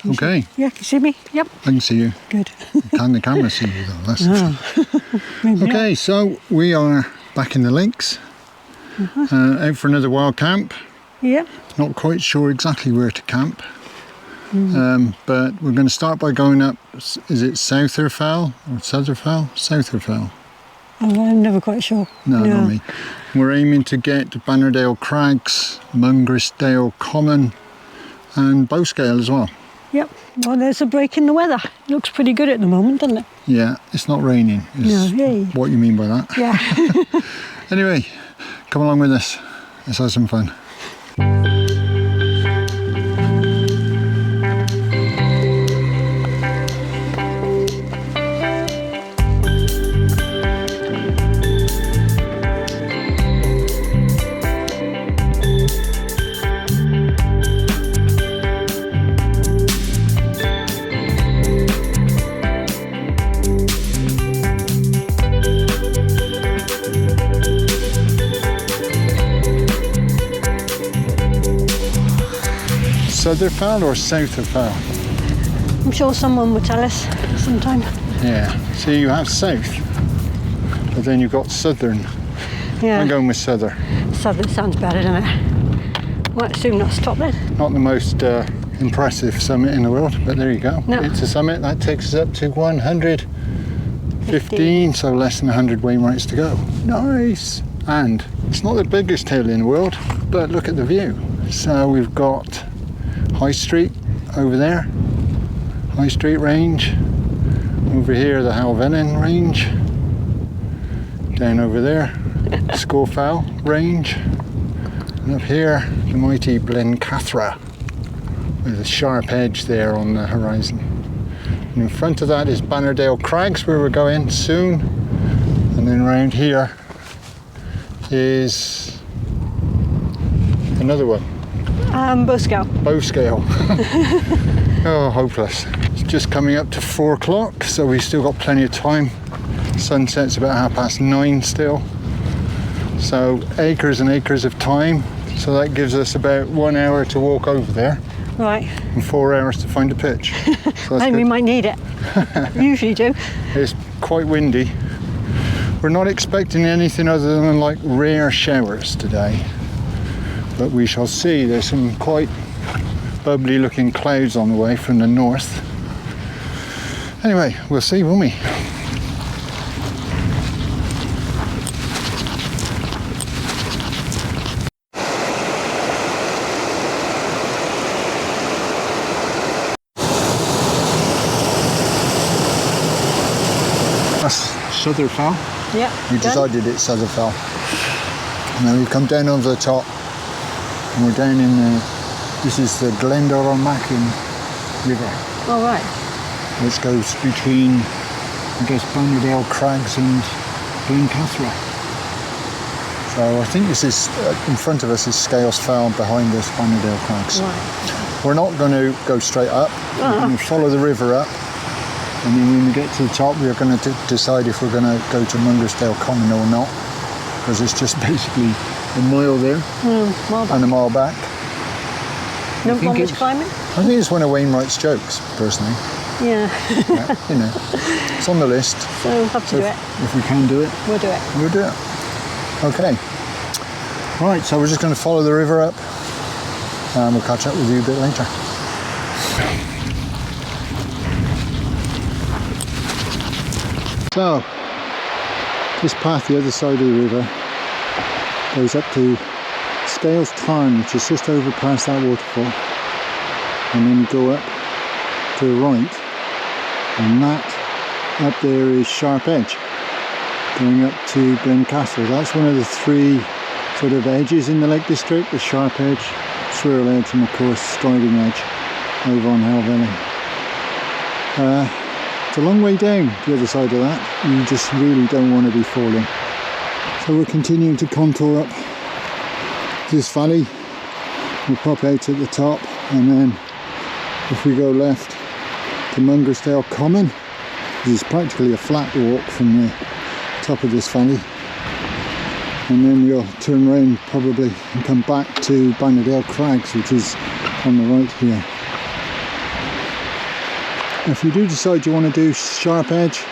Okay. Yeah, can you see me? Yep. I can see you. Good. Can the camera see you though? That's Maybe okay, not. so we are back in the links, out for another wild camp. Yep. Not quite sure exactly where to camp, but we're going to start by going up, is it Souther Fell or Souther Fell? Souther Fell. Oh, I'm never quite sure. No, not me. We're aiming to get to Bannerdale Crags, Mungrisdale Common and Bowscale as well. Yep. Well, there's a break in the weather. It looks pretty good at the moment, doesn't it? Yeah, it's not raining, is what you mean by that. Yeah. Anyway, come along with us. Let's have some fun. Souther Fell or Souther Fell? I'm sure someone will tell us sometime. Yeah, so you have south, but then you've got southern. Yeah. I'm going with souther. Southern sounds better, doesn't it? Well, assume that's top then. Not the most impressive summit in the world, but there you go. No. It's a summit that takes us up to 115, so less than 100 Wainwrights to go. Nice! And it's not the biggest hill in the world, but look at the view. So we've got High Street over there, High Street range, over here the Helvellyn range, down over there Bowscale Fell range, and up here the mighty Blencathra with a sharp edge there on the horizon. And in front of that is Bannerdale Crags where we're going soon, and then around here is another one. Bowscale. Bowscale. Oh, hopeless. It's just coming up to 4 o'clock, so we've still got plenty of time. Sunset's about 9:30 still. So acres and acres of time. So that gives us about 1 hour to walk over there. Right. And 4 hours to find a pitch. So And we might need it. Usually do. It's quite windy. We're not expecting anything other than like rare showers today. But we shall see. There's some quite bubbly looking clouds on the way from the north. Anyway, we'll see, won't we? That's Souther Fell. Yeah. We decided it's Souther Fell. And then we've come down over the top. And we're down in this is the Glendoromachin River. All right. Which goes between, I guess, Bannerdale Crags and Blencathra. So I think this is, in front of us is Scales Fell, behind us Bannerdale Crags. Right. We're not going to go straight up, we're going to follow the river up, and then when we get to the top we're going to decide if we're going to go to Mungrisdale Common or not, because it's just basically a mile there and a mile back. No want much climbing? I think it's one of Wainwright's jokes, personally. Yeah. Yeah, you know, it's on the list. So we'll have to do it. If we can do it, We'll do it. we'll do it. Okay. Right, so we're just going to follow the river up, and we'll catch up with you a bit later. So, this path the other side of the river goes up to Scales Tarn, which is just over past that waterfall, and then you go up to the right, and that up there is Sharp Edge, going up to Blencathra. That's one of the 3 sort of edges in the Lake District: the Sharp Edge, Swirl Edge, and of course Striding Edge over on Helvellyn. It's a long way down the other side of that. You just really don't want to be falling. So we're continuing to contour up this valley. We'll pop out at the top, and then if we go left to Mungrisdale Common, which is practically a flat walk from the top of this valley, and then we'll turn around probably and come back to Bannerdale Crags, which is on the right here. If you do decide you want to do sharp edge,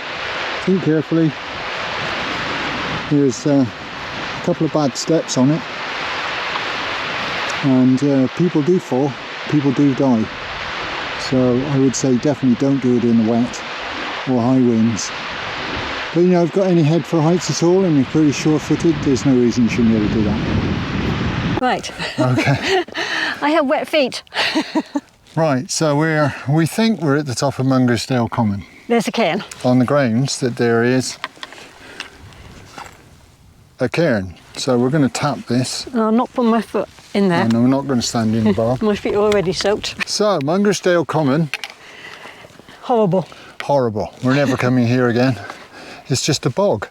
think carefully. There's a couple of bad steps on it, and people do fall, people do die. So I would say definitely don't do it in the wet or high winds. But you know, if you've got any head for heights at all and you're pretty sure-footed, there's no reason you shouldn't be able to do that. Right. Okay. I have wet feet. Right, so we think we're at the top of Mungrisdale Common. There's a cairn. On the grounds that there is a cairn. So we're going to tap this. I'll not put my foot in there. And we're not going to stand in the bar. My feet are already soaked. So, Mungrisdale Common. Horrible. Horrible. We're never coming here again. It's just a bog.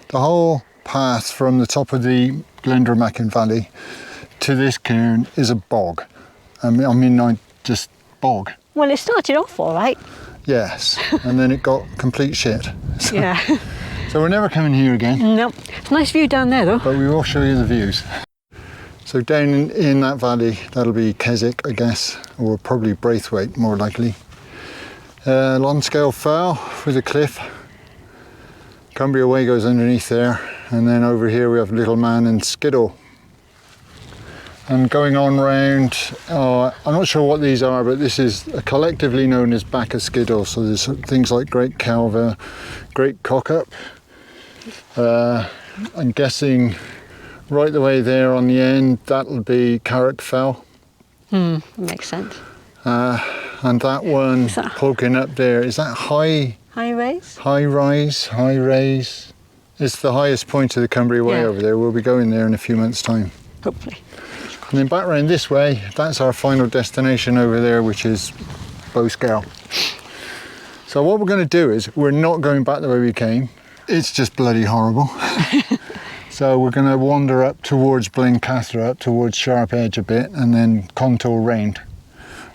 The whole path from the top of the Eden Valley to this cairn is a bog. I just bog. Well, it started off all right. Yes, and then it got complete shit. So, yeah. So we're never coming here again. No. Nice view down there though. But we will show you the views. So down in that valley, that'll be Keswick, I guess, or probably Braithwaite, more likely. Bowscale Fell with a cliff. Cumbria Way goes underneath there, and then over here we have Little Man and Skiddaw. And going on round, I'm not sure what these are, but this is collectively known as Back of Skiddaw. So there's things like Great Calver, Great Cockup. I'm guessing right the way there on the end, that'll be Carrick Fell. Makes sense. And that one poking up there, is that High Raise? High Raise. It's the highest point of the Cumbria Way over there. We'll be going there in a few months' time. Hopefully. And then back round this way, that's our final destination over there, which is Bowscale. So what we're going to do is, we're not going back the way we came. It's just bloody horrible. So we're going to wander up towards Blencathra, up towards Sharp Edge a bit, and then contour round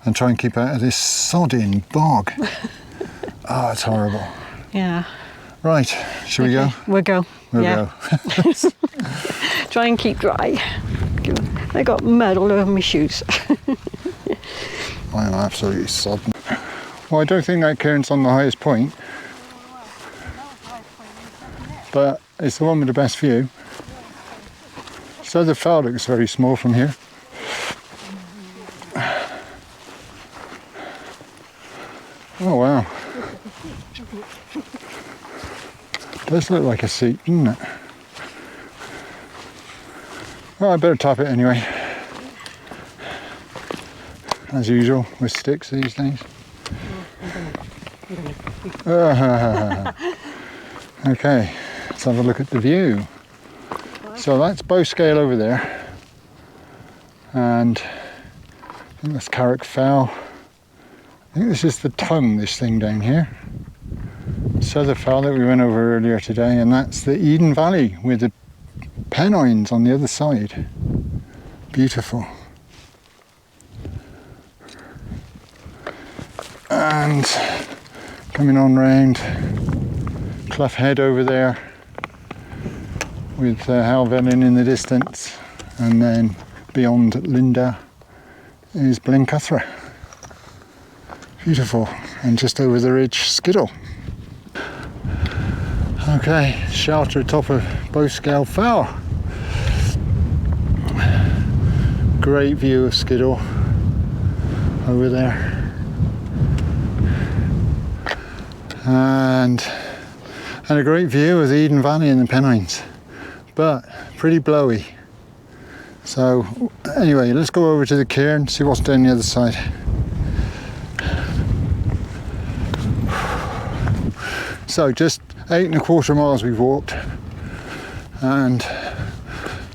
and try and keep out of this sodding bog. Oh, it's horrible. Yeah. Right, shall we go? We'll go. We'll go. Try and keep dry. I got mud all over my shoes. I am absolutely sodden. Well, I don't think that cairn's on the highest point, but it's the one with the best view. So the fell looks very small from here. Oh wow. Does look like a seat, doesn't it? Well, I better tap it anyway. As usual with sticks these days. Okay, let's have a look at the view. So that's Bowscale over there. And I think that's Carrick Fell. I think this is the tongue, this thing down here. Souther Fell that we went over earlier today, and that's the Eden Valley with the Pennines on the other side. Beautiful. And coming on round Clough Head over there with Helvellyn in the distance, and then beyond Linda is Blencathra. Beautiful. And just over the ridge, Skiddaw. Okay, shelter top of Bowscale Fell. Great view of Skiddaw over there. And a great view of the Eden Valley and the Pennines, but pretty blowy. So anyway, let's go over to the cairn, see what's down the other side. So just 8¼ miles we've walked, and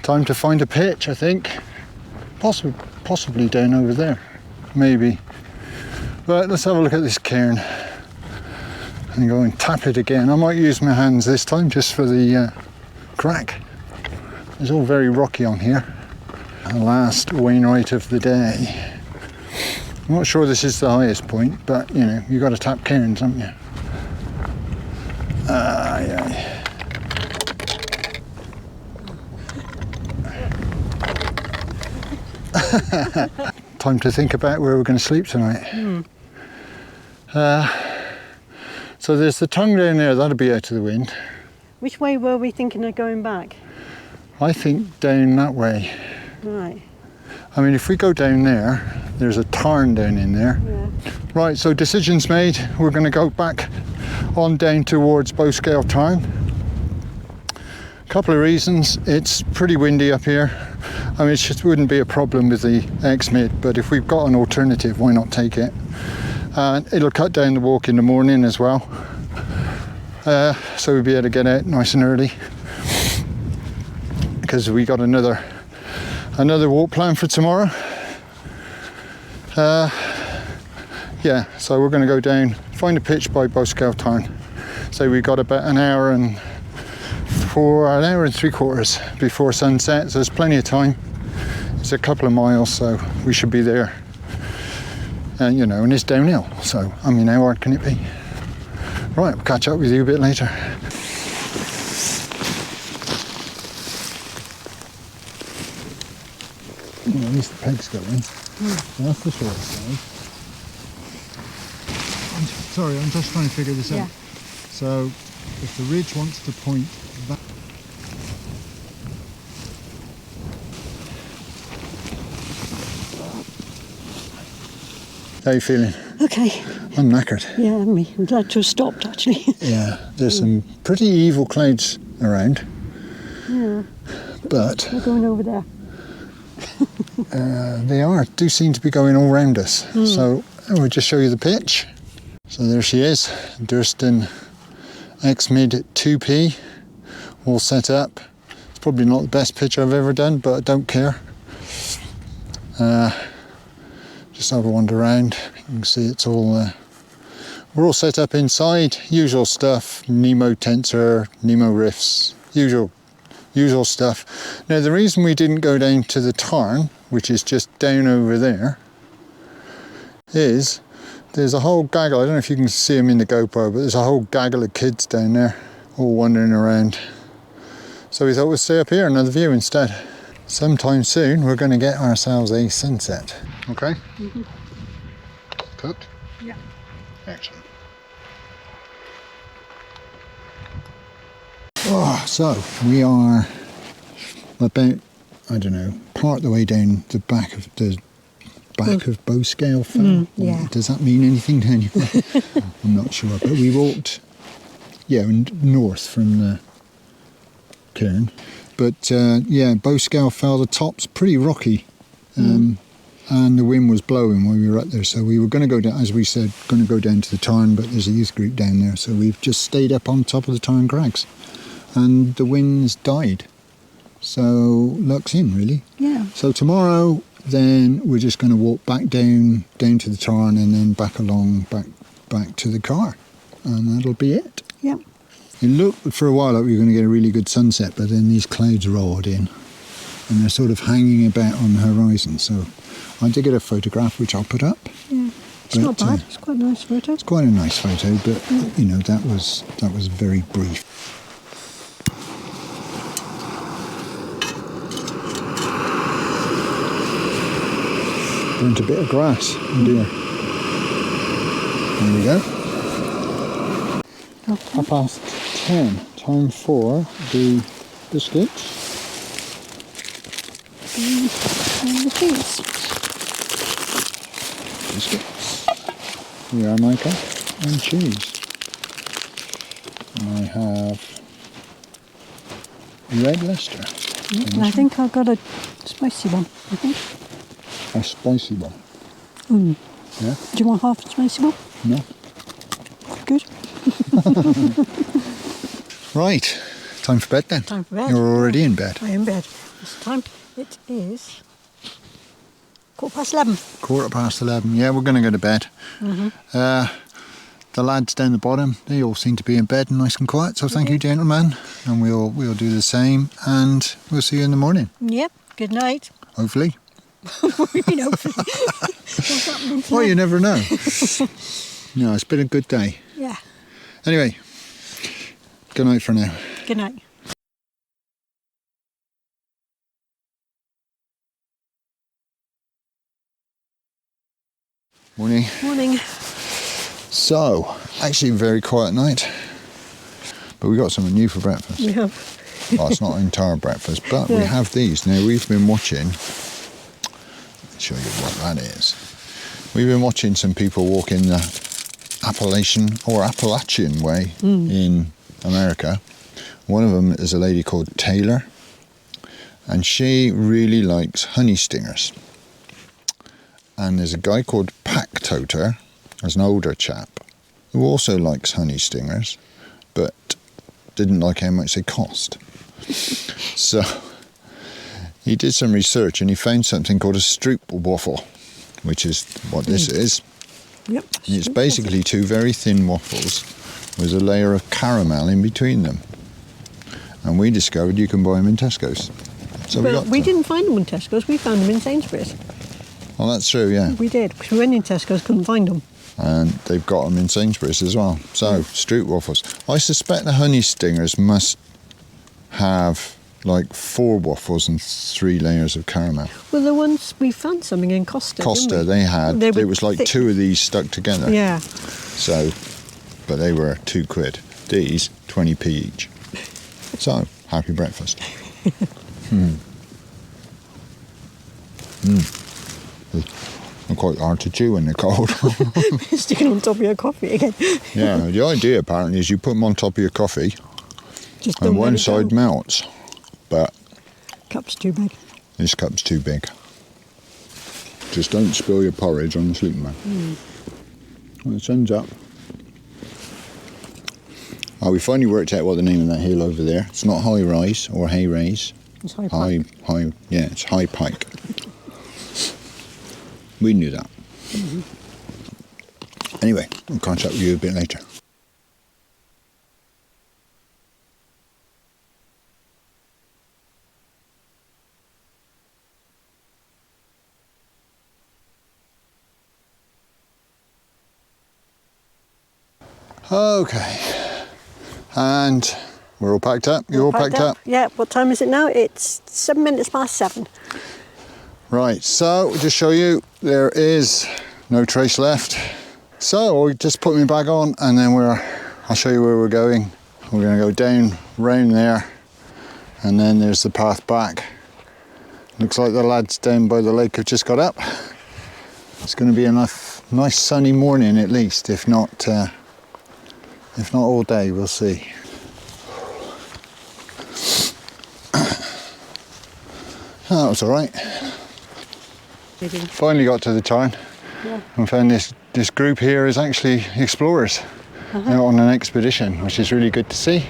time to find a pitch, I think. Possibly down over there, maybe. But let's have a look at this cairn and go and tap it again. I might use my hands this time just for the crack. It's all very rocky on here. The last Wainwright of the day. I'm not sure this is the highest point, but you know, you've got to tap cairns, haven't you? Aye. Time to think about where we're going to sleep tonight. So there's the tongue down there, that'll be out of the wind. Which way were we thinking of going back? I think down that way. Right. I mean, if we go down there, there's a tarn down in there. Yeah. Right, so decision's made. We're going to go back on down towards Bowscale Tarn. A couple of reasons. It's pretty windy up here. I mean, it just wouldn't be a problem with the X-Mid, but if we've got an alternative, why not take it? And it'll cut down the walk in the morning as well. So we'll be able to get out nice and early. Because we got another walk plan for tomorrow. Yeah, so we're going to go down, find a pitch by Bowscale Tarn. So we've got about an hour and 3/4 before sunset, so there's plenty of time. It's a couple of miles, so we should be there. And you know, and it's downhill, so I mean, how hard can it be? Right, we'll catch up with you a bit later. Well, at least the peg's going. That's the short side. Sorry, I'm just trying to figure this out. So, if the ridge wants to point that. How are you feeling? Okay. I'm knackered. Yeah, me. I'm glad to have stopped actually. Yeah, there's some pretty evil clouds around. Yeah. But We're going over there. they do seem to be going all around us. So we'll just show you the pitch. So there she is, Durston X-Mid 2P, all set up. It's probably not the best pitch I've ever done, but I don't care. Just have a wander around. You can see it's all, we're all set up inside. Usual stuff, Nemo Tensor, Nemo Riffs, usual stuff. Now the reason we didn't go down to the Tarn, which is just down over there, is there's a whole gaggle, I don't know if you can see them in the GoPro, but there's a whole gaggle of kids down there, all wandering around. So we thought we'd stay up here, another view instead. Sometime soon we're going to get ourselves a sunset. Okay? Mm-hmm. Cooked? Yeah. Excellent. Oh, so we are about, I don't know, part of the way down the back of Bowscale Fell. Yeah. Does that mean anything to anyone? I'm not sure, but we walked, north from the cairn. But Bowscale Fell, the top's pretty rocky, and the wind was blowing while we were up there. So we were going to go down, as we said, going to go down to the Tarn, but there's a youth group down there, so we've just stayed up on top of the Tarn Crags, and the wind's died. So luck's in, really. Yeah. So tomorrow, then we're just going to walk back down to the Tarn, and then back to the car, and that'll be it. Yeah. It looked for a while like we were going to get a really good sunset, but then these clouds rolled in, and they're sort of hanging about on the horizon. So I did get a photograph, which I'll put up. Yeah. It's not bad. It's quite a nice photo. It's quite a nice photo, but you know, that was very brief. Burnt a bit of grass, oh dear. There we go. Okay. 10:30, time for the biscuits. And the cheese. Biscuits. Here are Micah and cheese. I have red Leicester. And I think I've got a spicy one, I think. A spicy one. Yeah? Do you want half a spicy one? No. Good. Right, time for bed then. Time for bed. You're already in bed. I'm in bed. This time it is 11:15. 11:15. Yeah, we're going to go to bed. The lads down the bottom, they all seem to be in bed and nice and quiet. So thank you, gentlemen, and we'll do the same. And we'll see you in the morning. Yep. Good night. Hopefully. You know, what's happening tonight? Well, you never know. No, it's been a good day. Yeah. Anyway, good night for now. Good night. Morning. Morning. So, actually a very quiet night. But we got something new for breakfast. We have. Well, it's not entire breakfast, but we have these. Now, we've been watching, let me show you what that is. We've been watching some people walking the Appalachian way in America. One of them is a lady called Taylor, and she really likes honey stingers. And there's a guy called Pack Toter, as an older chap, who also likes honey stingers, but didn't like how much they cost. So he did some research and he found something called a stroop waffle, which is what this is. Yep. And it's basically two very thin waffles with a layer of caramel in between them. And we discovered you can buy them in Tesco's. So we didn't find them in Tesco's, we found them in Sainsbury's. Oh, that's true, yeah. We did, because we went in Tesco's, couldn't find them. And they've got them in Sainsbury's as well. So, stroop waffles. I suspect the honey stingers must have like 4 waffles and 3 layers of caramel. Well, the ones, we found something in Costa, Costa, didn't we? they had, it was like thick. 2 of these stuck together. Yeah. So, but they were £2. These, 20p each. So, happy breakfast. They're quite hard to chew when they're cold. Sticking on top of your coffee again. Yeah, the idea apparently is you put them on top of your coffee Just and don't let one it side go. melts. But Cup's too big. this cup's too big. Just don't spill your porridge on the sleeping bag. Well, the sun's up. Oh, we finally worked out what the name of that hill over there. It's not High Rise or Hay Raise. It's high pike. Yeah, it's High Pike. We knew that. Anyway, I'll catch up with you a bit later. Okay, and we're all packed up. You're all packed up? Yeah, what time is it now? It's 7 minutes past 7. Right, so we'll just show you, there is no trace left. So I'll just put my bag on and then I'll show you where we're going. We're going to go down, round there, and then there's the path back. Looks like the lads down by the lake have just got up. It's going to be a nice sunny morning at least, if not all day, we'll see. That was all right. Finally got to the tarn and found this group here is actually explorers out on an expedition, which is really good to see.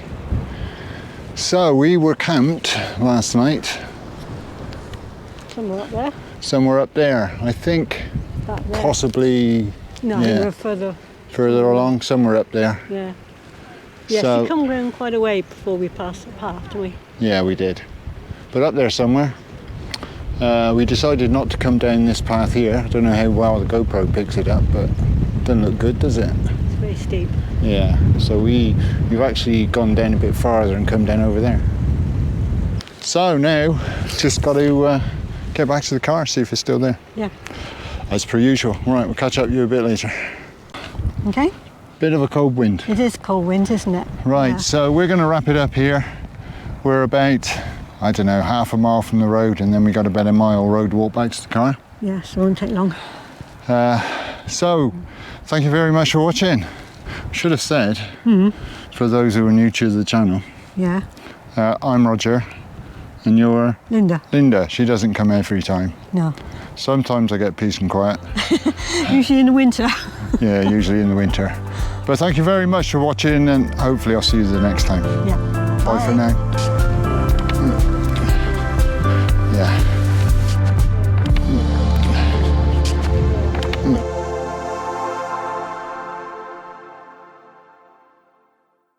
So we were camped last night. Somewhere up there. Somewhere up there. I think Back there. possibly No, yeah, we're further along, somewhere up there. Yeah. Yes, So- we come round quite a way before we pass the path, didn't we? Yeah, we did. But up there somewhere. We decided not to come down this path here. I don't know how well the GoPro picks it up, but it doesn't look good, does it? It's very steep. Yeah, so we've actually gone down a bit farther and come down over there. So now, just got to get back to the car, see if it's still there. Yeah. As per usual. Right, we'll catch up with you a bit later. Okay. Bit of a cold wind. It is cold wind, isn't it? Right, Yeah. so we're going to wrap it up here. We're about, I don't know, half a mile from the road, and then we got about a mile road walk back to the car. Yeah, so it won't take long. So, thank you very much for watching. Should have said, for those who are new to the channel, Yeah. I'm Roger, and you're Linda. Linda. She doesn't come every time. No. Sometimes I get peace and quiet. Usually in the winter. Yeah, usually in the winter. But thank you very much for watching, and hopefully I'll see you the next time. Yeah. Bye for now.